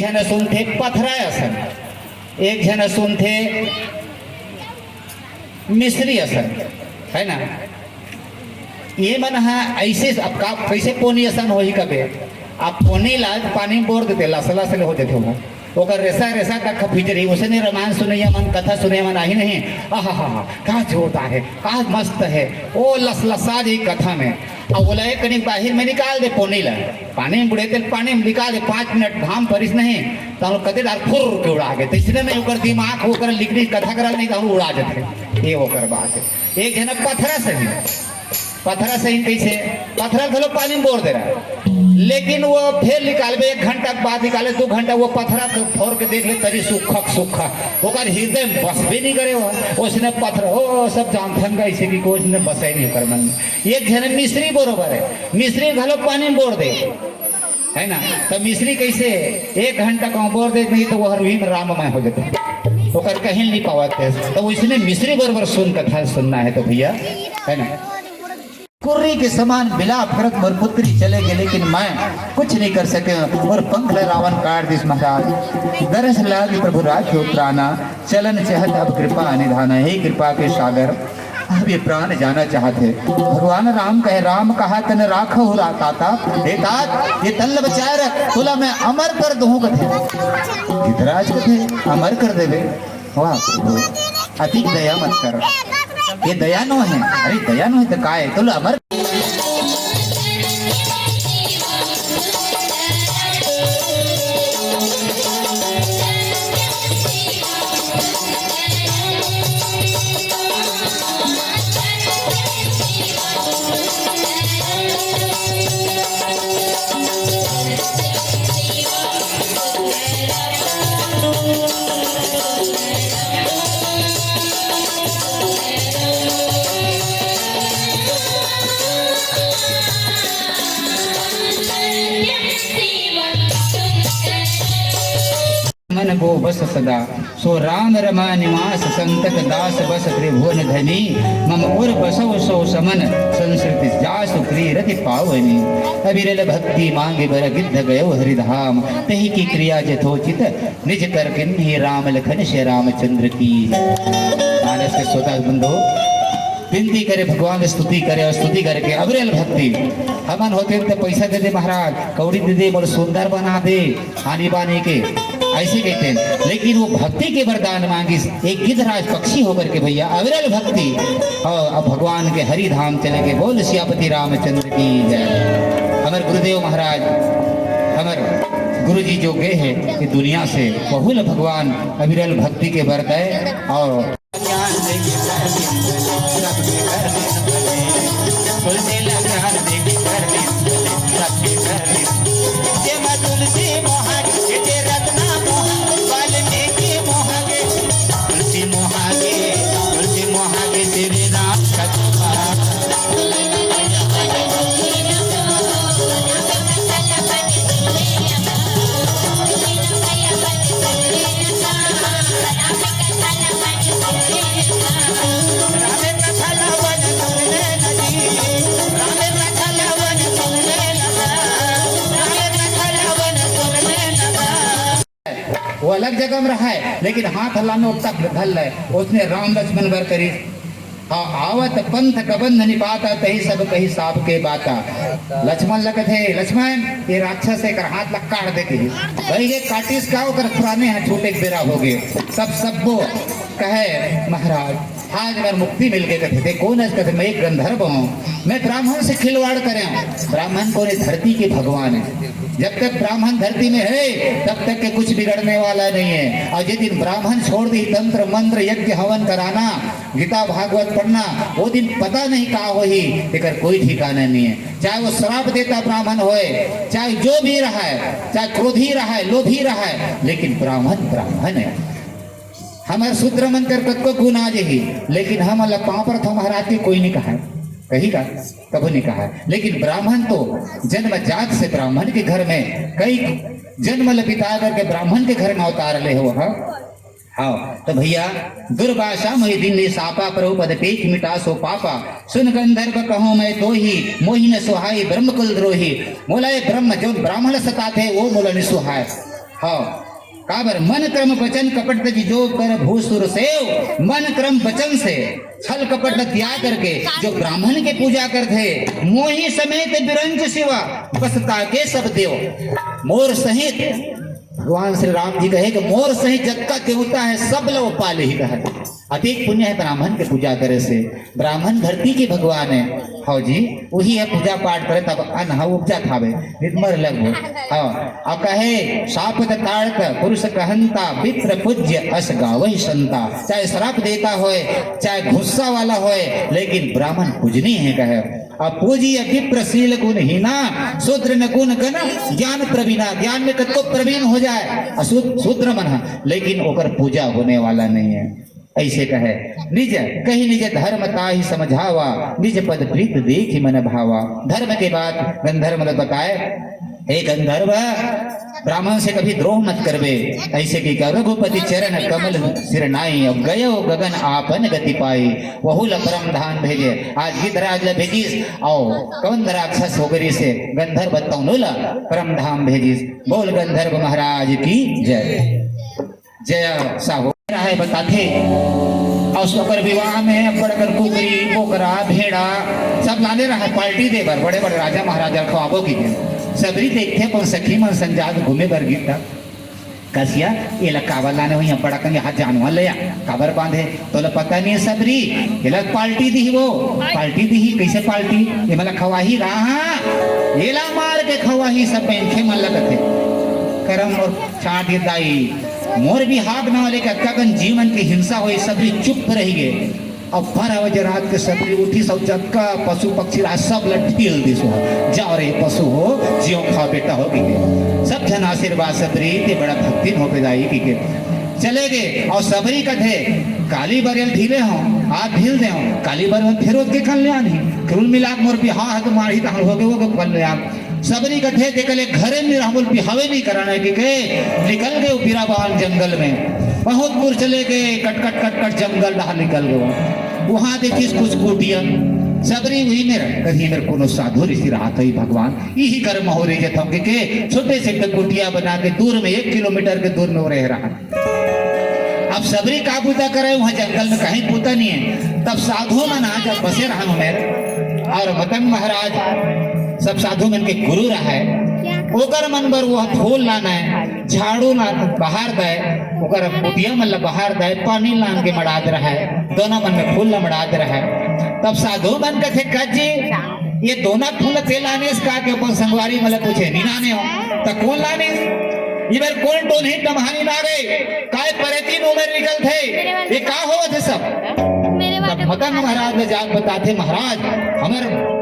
जन सुनथे पथराय असन, एक जन सुनथे मिस्री असन, है ना। ये मन हा ऐसे अब का कैसे पोनी असन हो ही कबे आप पोनी लाज पानी बोर देते लसला से हो देते हो ओकर रेसा रेसा का फिजरी उसने रामायण सुनैया मन कथा सुनैया मन आई नहीं। आहा हा हा का जोता है का मस्त है ओ लसलसा जी कथा में। अब बोला एक कनिक बाहर में निकाल दे पोनी ला पानी में बुड़े तेल पानी में निकाल दे 5 मिनट घाम परिस नहीं तो कदे डाल फुर के उड़ा गए तीसरे में ओकर दिमाग होकर लिखनी कथा करा नहीं तो उड़ा जाते ये ओकर बात है। एक जन पथरा सही कैसे पथरा घलो पानी में बोर दे रहा है लेकिन वो फिर निकालबे 1 घंटा के बाद निकाले 2 घंटा वो पथरा फोड़ के देख ले तरी सूखा ओकर हृदय में बस भी नहीं करे हो उसने पत्थर हो सब जानते हैं ऐसे की कोई ने बसाई नहीं कर मन में। एक जन मिस्री बरोबर है मिस्री घलो पानी में बोर दे है ना तो मिस्री कैसे 1 घंटा का बोर दे नहीं तो वो हर में राममय हो जाते ओकर कहीं नहीं पावते तो इसने मिस्री बरोबर सुन कथा सुनना है तो भैया है ना। कुर्री के समान बिलाप करत मोर पुत्री चले गए लेकिन मैं कुछ नहीं कर सके और पंख रावण काट दिस महाराज दरस लाग प्रभु राखो प्राणा चलन चहत अब कृपा निधाना। हे कृपा के सागर अब ये प्राण जाना चाहते भगवान राम कहे राम कहा तन राखो राता हे तात ये तल्ल बचाए रख तुला मैं अमर कर दूं कथे धृतराज कथे अमर कर देवे। वाह प्रभु अति दया मत कर ये दयानो है अरे दयानो है तो काय तो अमर मन गो बस सदा सो राम रमा निवास संतक दास बस त्रिभुवन धनी मम उर बसव सो समन संस्कृति जासु प्रिय रति पावनी। अविरल भक्ति मांगे बर गिद्ध गयो हरिधाम तही की क्रिया जथोचित निज कर किन्ही राम लखन श्री रामचंद्र की। मानस के श्रोता बंधु विनती करे भगवान स्तुति करे और स्तुति करके अविरल भक्ति हमन होते तो पैसा दे दे महाराज कौड़ी दे दे बड़े सुंदर बना दे आनी बानी के ऐसे कहते हैं लेकिन वो भक्ति के वरदान मांगी एक गिद्धराज पक्षी होकर के भैया अविरल भक्ति और अब भगवान के हरि धाम चले के बोल सियापति रामचंद्र की जय। हमारे गुरुदेव महाराज हमारे गुरु जी जो गए हैं ये दुनिया से बहुल भगवान अविरल भक्ति के वर गए और वो अलग जगह में रहा है लेकिन हाथ हल्ला में तक धल है उसने राम लक्ष्मण बर करी हाँ आवत पंथ कबंध निपाता तही सब कही साप के बाता। लक्ष्मण लगत है लक्ष्मण ये राक्षस एक हाथ लग काट देती भाई ये काटिस का कर पुराने हैं छोटे बेरा हो गए सब वो कहे महाराज आज अगर मुक्ति मिल गई कहते कौन है कहते मैं एक गंधर्व हूँ मैं ब्राह्मण से खिलवाड़ करें। ब्राह्मण कौन है धरती के भगवान है जब तक ब्राह्मण धरती में है तब तक के कुछ बिगड़ने वाला नहीं है। और जिस दिन ब्राह्मण छोड़ दी तंत्र मंत्र यज्ञ हवन कराना गीता भागवत पढ़ना वो दिन पता नहीं कहा हो ही लेकर कोई ठिकाना नहीं है। चाहे वो श्राप देता ब्राह्मण होए चाहे जो भी रहा है चाहे क्रोधी रहा है लोभी रहा है लेकिन ब्राह्मण ब्राह्मण है। हमारे शूद्र मन कर को गुण आ जाएगी लेकिन हम अल्लाह पाँव पर तो महाराज के कोई नहीं कहा कहीं का कभी नहीं कहा लेकिन ब्राह्मण तो जन्म जात से ब्राह्मण के घर में कई जन्म लपिता करके ब्राह्मण के घर में अवतार ले हो। हाँ तो भैया दुर्भाषा मही दिन सापा पर पद पेख मिटा सो पापा सुन गंधर्व कहो मैं तो ही मोही न सुहाई ब्रह्म कुल द्रोही मोला ब्रह्म जो ब्राह्मण सता थे वो मोला निसुहाय हाँ काबर मन क्रम वचन कपट तजी जो कर भूसुर सेव मन क्रम वचन से छल कपट त्याग करके जो ब्राह्मण के पूजा करते मोही समेत बिरंज शिवा बसता के सब देव मोर सहित भगवान श्री राम जी कहे कि मोर सहित जग का देवता है सब लोग पाले ही कहे अधिक पुण्य है ब्राह्मण के पूजा करे से ब्राह्मण धरती के भगवान है हाँ जी वही है पूजा पाठ करे तब अन्न उपजा खावे निर्मर लगो हाँ अब कहे सापत ताड़त पुरुष कहंता विप्र पूज्य अस गावहि संता चाहे श्राप देता होए चाहे गुस्सा वाला होए लेकिन ब्राह्मण पूजनी है कहे अब पूजिय विप्र शील गुण हीना शूद्र न गुण गण ज्ञान प्रवीणा ज्ञान में कतो प्रवीण हो जाए शूद्र मन लेकिन ओकर पूजा होने वाला नहीं है ऐसे कहे निज कही निज धर्म ताहि समझावा निज पद प्रीत देख मन भावा धर्म के बाद गंधर्व ने बताए हे गंधर्व ब्राह्मण से कभी द्रोह मत करवे ऐसे की कर रघुपति चरण कमल सिरनाई अब गयो गगन आपन गति पाई वहुल परम धान भेजे आज गिधराज भेजिस और कौन राक्षस होगरी से गंधर्व तौनुला परम धाम भेजिस बोल गंधर्व महाराज की जय जय साहो है बताते और विवाह में बड़कर कुकरी पोकरा भेड़ा सब लाने रहा पार्टी दे बर बड़े बड़े राजा महाराजा खवाबो की सबरी देखते पर सखी मन संजात घूमे बर गिरता कसिया ये लग काबर लाने हुई बड़ा कंगे हाथ जानवर ले काबर बांधे तो ला पता नहीं है सबरी ये लग पार्टी दी वो पार्टी दी कैसे पार्टी ये मतलब खवाही रहा ये ला मार के खवाही सब पेंखे मन लगते करम और चाट ये दाई मोर भी हाथ ना वाले का कगन जीवन की हिंसा हुई सबरी चुप रही गए अब 12 बजे रात के सबरी उठी सब जगका पशु पक्षी रात सब लठील दिस हो जाओ रे पशु हो जियो खा बेटा हो की सब जन आशीर्वाद सबरी ते बड़ा भक्ति हो पैदाई की के चले गए और सबरी कथे काली बरेल ढीले हो हाथ ढील दे हो काली बरेल फिर के कल ले आनी कुल मिला मोर भी हाथ मारी तो हो गए वो कल ले आ सबरी कथे देखले घरे में राहुल भी हवे नहीं कराने के निकल गए बीराबान जंगल में बहुत दूर चले गए कट कट कट कट जंगल रहा निकल गए वहां देखिस कुछ कुटिया सबरी वही में कहीं मेरे को साधु ऋषि रहा था भगवान यही कर्म हो रही था के छोटे से कुटिया बना के दूर में 1 किलोमीटर के दूर में वो रह रहा अब सबरी का पूजा करे वहां जंगल में कहीं पूता नहीं है तब साधु मन आ जब बसे रहा मेरे और मतंग महाराज सब साधु मन के गुरु रहा है ओकर मन बर वो फूल लाना है झाड़ू लाना बाहर दे ओकर कुटिया मन बाहर दे पानी लान के मड़ाद रहा है दोनों मन में फूल मड़ाद रहा है तब साधु मन कथे कजी ये दोनों फूल ते लाने का के अपन संगवारी मतलब पूछे निनाने हो तो कौन लाने ये मेरे कौन टोन ही तमहानी ना रे काय परेतीन उम्र निकल थे ये का हो थे सब तब मतंग महाराज ने जाग बताते महाराज हमारे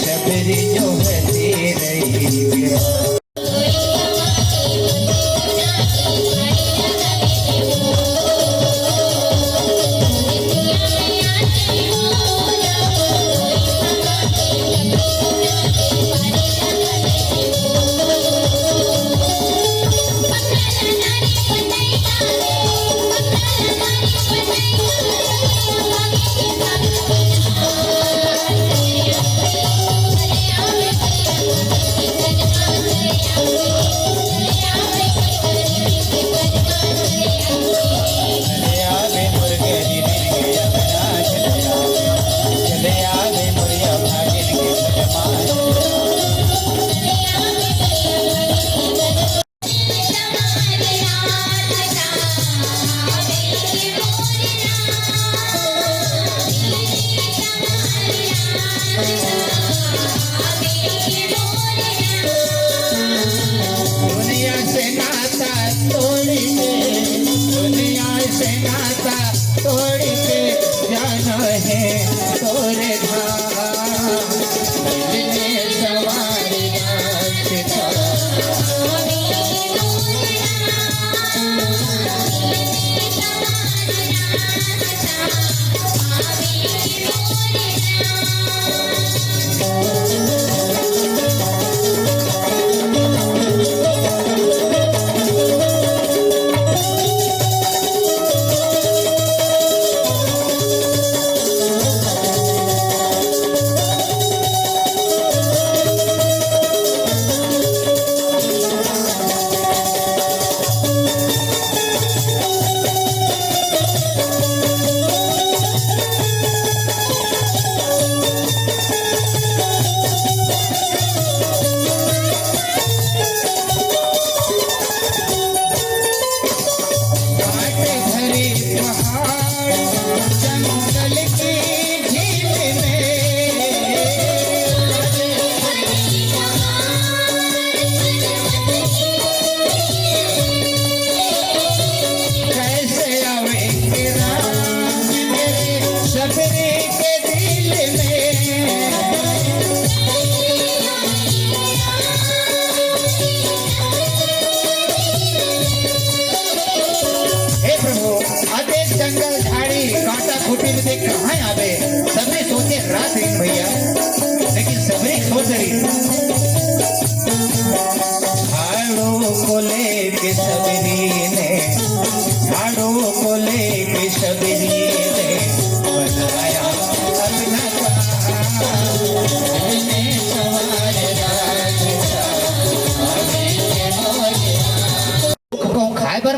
सबरी जो बती रही तोरे धाम मिलने सवारिया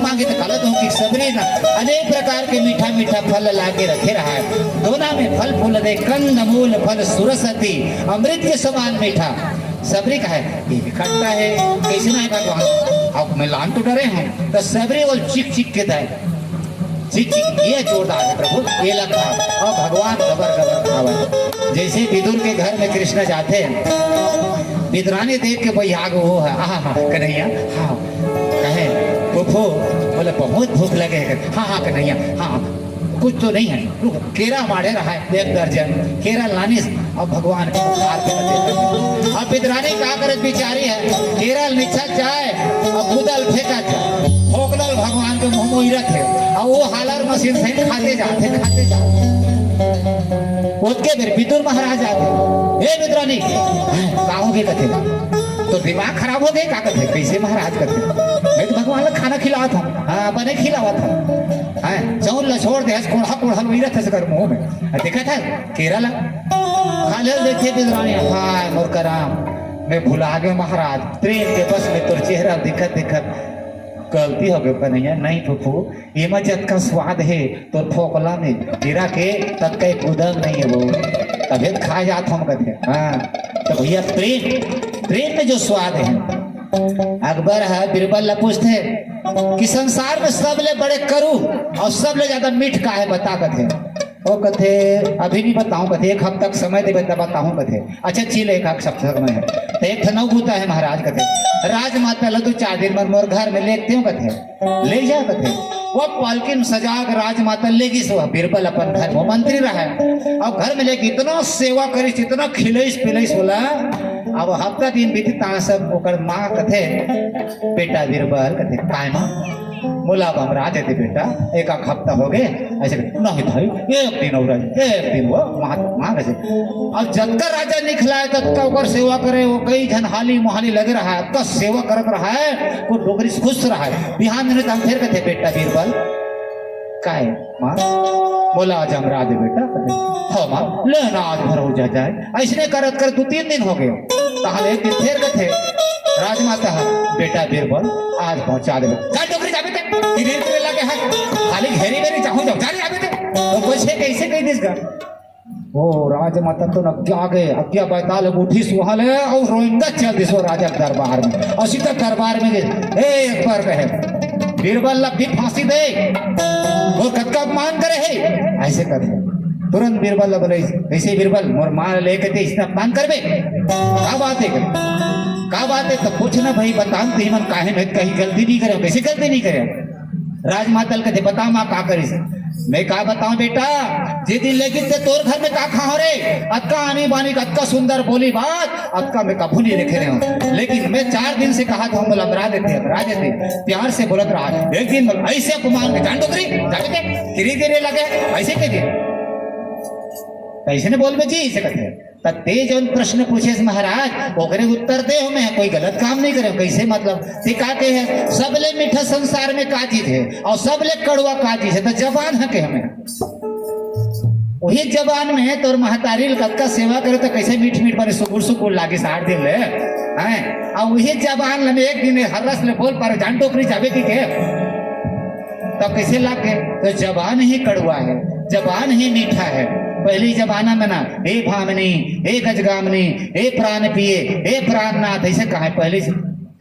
मांगे तो गलत हो कि सबने ना अनेक प्रकार के मीठा मीठा फल लाके रखे रहा है। दोना में फल फूल दे कंद मूल फल सुरसती अमृत के समान मीठा सबरी का है। ये भी खट्टा है कैसे ना है भगवान। अब मैं लान तो डरे हूँ तो सबरी वो चिक चिक के दाए चिक चिक ये जोरदार है प्रभु ये लगा और भगवान गबर गबर खावा। जैसे विदुर के घर में कृष्ण जाते हैं विदुरानी देख के भाई आग वो है हाँ कन्हैया हाँ कहे फूफो बोले बहुत भूख लगे है। हाँ कन्हैया हाँ कुछ तो नहीं है रुक केरा मारे रहा है 1 दर्जन केरा लाने अब भगवान के बुखार पे अब विदुरानी का करत बिचारी है केरा नीचा जाए अब कुदल फेंका जाए फोकलल भगवान के मुंह मोहिरत है और वो हालर मशीन से खाते जा उसके फिर विदुर महाराज आते हे विदुरानी काहोगे कथे तो दिमाग खराब हो गए का कथे कैसे महाराज कथे मैं तो भगवान को खाना खिलावा था हाँ बने खिलावा था हाँ चौल ला छोड़ दे कोढ़ा कोढ़ा मोहिरत है सकर मुंह में देखा था केरला खा ले देखे विदुरानी हाय मोर कराम मैं भुला गया महाराज ट्रेन के बस में तोर चेहरा दिखत गलती हो गई कन्हैया नहीं फूफू ये मजत का स्वाद है तो फोकला में गिरा के तब का कुदम नहीं है वो तभी खा जाता हूँ कहते हाँ तो भैया ट्रेन में जो स्वाद है अकबर है बीरबल पूछते कि संसार में सबले बड़े करू और सबले ज्यादा मीठ का है बता कथे वो कथे अभी नहीं बताऊं कथे 1 हफ्ता तक समय दे बताऊं कथे अच्छा चिल 1 हफ्ता समय है तो एक थनौ भूता है महाराज कथे राजमाता ला तो 4 दिन मोर घर में लेते हूँ कथे ले जा कथे वो पालकिन सजाग राजमाता लेगी सो बीरबल अपन घर में मंत्री रहा है अब घर में लेके इतना सेवा करिस इतना खिलैस पिलैस बोला अब हफ्ता दिन बीती ता सब ओकर माँ कथे बेटा बीरबल कथे काय माँ बोला हम राजे थे बेटा 1 हफ्ता हो गए ऐसे नहीं भाई 1 दिन और 1 दिन वो माँ कैसे अब जब का राजा निकला तब का ओकर सेवा करे वो कई जन हाली मोहाली लगे रहा है तो सेवा करत रहा है वो डोगरी खुश रहा है बिहान दिन हम फिर कहते बेटा बीरबल काय माँ बोला आज हम राजे बेटा हाँ माँ लेना आज भर हो जाए ऐसे करत कर 2-3 दिन हो गए ताहले एक दिन फिर कहते राजमाता बेटा बीरबल आज पहुंचा दे धीरे लगे है खाली घेरी मेरी चाहूं जाओ जाने आवे तो पूछे कैसे कह दिस का ओ राजमाता तो नक्या गए अक्या बैताल उठी सुहाले और रोइंगा चल दिसो राजा दरबार में और सीधा दरबार में गए एक बार कहे बीरबल भी फांसी दे वो कक्का अपमान करे है ऐसे करे तुरंत बीरबल बोले ऐसे बीरबल मोर मार लेके ते इसने अपमान करबे का बात है तो पूछना भाई बता मन काहे में कहीं गलती नहीं करे कैसे गलती नहीं करे राजमातल कहते बता माँ का करी से मैं का बताऊं बेटा जे दिन लेकिन ते तोर घर में का खाओ रे अक्का आनी बानी का अक्का सुंदर बोली बात अक्का मैं कभू नहीं देखे रहे हूं लेकिन मैं 4 दिन से कहा था हम बोला अबरा देते प्यार से बोलत रहा एक दिन ऐसे कुमार के जान डोकरी जाके गिरी गिरे लगे ऐसे कह दिए ऐसे ने बोल में जी ऐसे कहते ते जौन प्रश्न पूछे महाराज ओकरे उत्तर दे मैं कोई गलत काम नहीं करे कैसे मतलब ते का के है सबले मीठा संसार में का चीज है और सबले कड़वा का चीज है तो जबान है के हमें वही जबान में तोर महतारी कत्का सेवा करे तो कैसे मीठ मीठ पर सुकुर सुकुर लागे 60 दिन ले हैं और वही जबान में एक दिन हर रस ले बोल पर जान टोकरी जावे की के तब कैसे लागे तो जबान ही कड़वा है जबान ही मीठा है पहली जमाना में ना हे भामनी हे गजगामनी हे प्राण पिए हे प्राणनाथ ऐसे कहा है पहले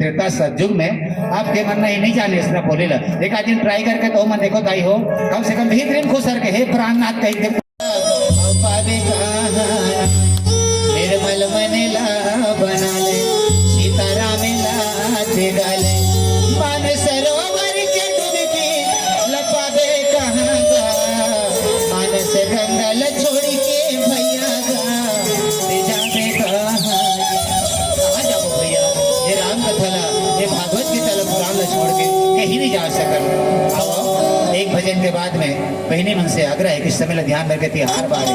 त्रेता सतयुग में आपके मन नहीं जाने इसने बोले ला एक आदमी ट्राई करके तो मन देखो दाई हो कम से कम भीतरीन खुश करके हे प्राणनाथ कह दे निर्मल मनेला बना ले सीताराम ला ते गाले मान सरोवर के डुबकी लपावे कहां गा मानस गंगल छोड़ के भैया गा जावे कहां जाओ भैया ये राम कथा ये भागवत गीता पुराण ला छोड़ के कहीं नहीं जा सकल आओ एक भजन के बाद में बहनी मन से आग्रह है कि समय ध्यान रखे त्योहार बारे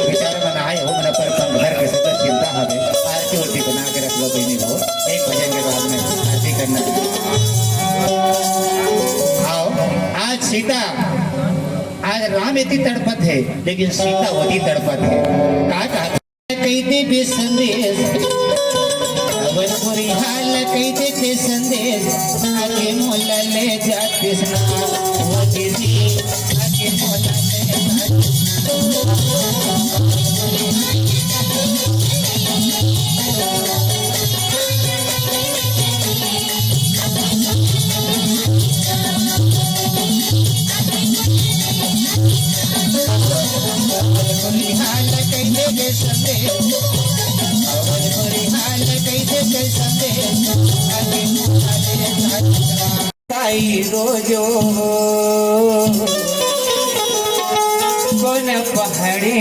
विचार में आए हो मन पर घर के सब चिंता हवे आरती उरती बना के रख लो बहनी हो एक भजन के बाद में आरती करना आओ आज सीता आज राम इतनी तड़पत है लेकिन सीता वही तड़पत है कहा कही दे संदेश अवनपुरी हाल कही देते संदेश आगे मोला ले जाते वो दीदी आगे मोला ले हाल कही दे संदेश अवनपुरी हाल कही देते संदेश आगे मोला ले जाते रोजो कौन पहाड़े